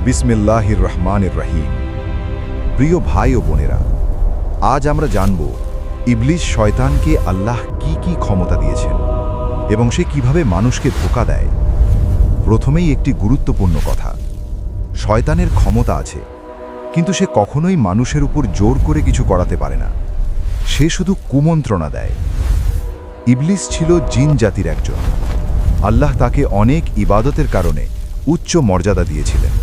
বিসমিল্লাহির রহমানির রহিম। প্রিয় ভাই ও বোনেরা, আজ আমরা জানব ইবলিস শয়তানকে আল্লাহ কি কি ক্ষমতা দিয়েছেন এবং সে কিভাবে মানুষকে ধোঁকা দেয়। প্রথমেই একটি গুরুত্বপূর্ণ কথা, শয়তানের ক্ষমতা আছে, কিন্তু সে কখনোই মানুষের উপর জোর করে কিছু করাতে পারে না। সে শুধু কুমন্ত্রণা দেয়। ইবলিস ছিল জিন জাতির একজন। আল্লাহ তাকে অনেক ইবাদতের কারণে উচ্চ মর্যাদা দিয়েছিলেন,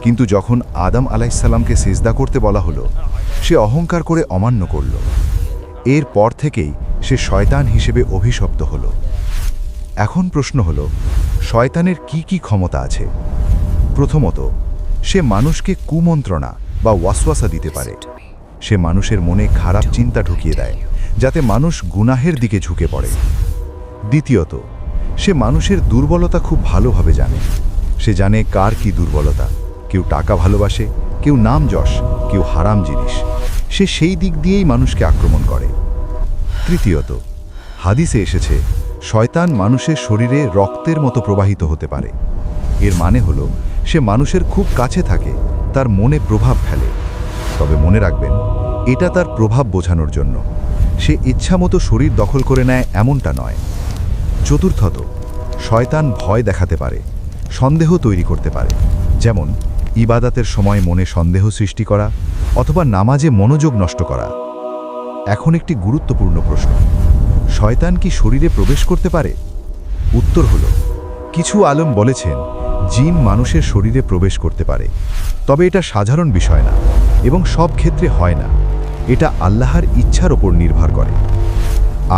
কিন্তু যখন আদম আলাইহিসসালামকে সিজদা করতে বলা হলো, সে অহংকার করে অমান্য করল। এর পর থেকেই সে শয়তান হিসেবে অভিশপ্ত হল। এখন প্রশ্ন হলো, শয়তানের কি কি ক্ষমতা আছে? প্রথমত, সে মানুষকে কুমন্ত্রণা বা ওয়াসওয়াসা দিতে পারে। সে মানুষের মনে খারাপ চিন্তা ঢুকিয়ে দেয়, যাতে মানুষ গুনাহের দিকে ঝুঁকে পড়ে। দ্বিতীয়ত, সে মানুষের দুর্বলতা খুব ভালোভাবে জানে। সে জানে কার কি দুর্বলতা। কেউ টাকা ভালোবাসে, কেউ নাম যশ, কেউ হারাম জিনিস। সে সেই দিক দিয়েই মানুষকে আক্রমণ করে। তৃতীয়ত, হাদিসে এসেছে শয়তান মানুষের শরীরে রক্তের মতো প্রবাহিত হতে পারে। এর মানে হলো, সে মানুষের খুব কাছে থাকে, তার মনে প্রভাব ফেলে। তবে মনে রাখবেন, এটা তার প্রভাব বোঝানোর জন্য। সে ইচ্ছামতো শরীর দখল করে নেয় এমনটা নয়। চতুর্থত, শয়তান ভয় দেখাতে পারে, সন্দেহ তৈরি করতে পারে। যেমন ইবাদাতের সময় মনে সন্দেহ সৃষ্টি করা অথবা নামাজে মনোযোগ নষ্ট করা। এখন একটি গুরুত্বপূর্ণ প্রশ্ন, শয়তান কি শরীরে প্রবেশ করতে পারে? উত্তর হলো, কিছু আলেম বলেছেন জিন মানুষের শরীরে প্রবেশ করতে পারে, তবে এটা সাধারণ বিষয় না এবং সব ক্ষেত্রে হয় না। এটা আল্লাহর ইচ্ছার ওপর নির্ভর করে।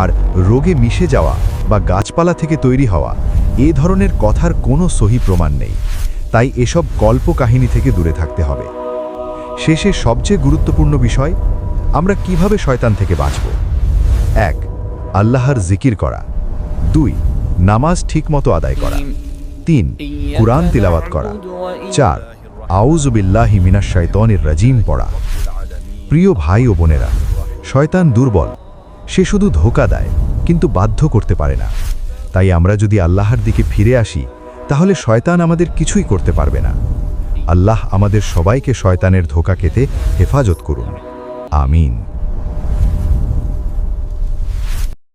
আর রোগে মিশে যাওয়া বা গাছপালা থেকে তৈরি হওয়া এ ধরনের কথার কোনো সহি প্রমাণ নেই। তাই এসব কল্পকাহিনী থেকে দূরে থাকতে হবে। শেষে সবচেয়ে গুরুত্বপূর্ণ বিষয়, আমরা কিভাবে শয়তান থেকে বাঁচব? 1. আল্লাহর জিকির করা। 2. নামাজ ঠিকমতো আদায় করা। 3. কুরআন তিলাওয়াত করা। 4. আউযু বিল্লাহি মিনাশ শাইতানির রাজিম পড়া। প্রিয় ভাই ও বোনেরা, শয়তান দুর্বল। সে শুধু ধোঁকা দেয়, কিন্তু বাধ্য করতে পারে না। তাই আমরা যদি আল্লাহর দিকে ফিরে আসি, তাহলে শয়তান আমাদের কিছুই করতে পারবে না। আল্লাহ আমাদের সবাইকে শয়তানের ধোঁকা খেতে হেফাজত করুন। আমিন।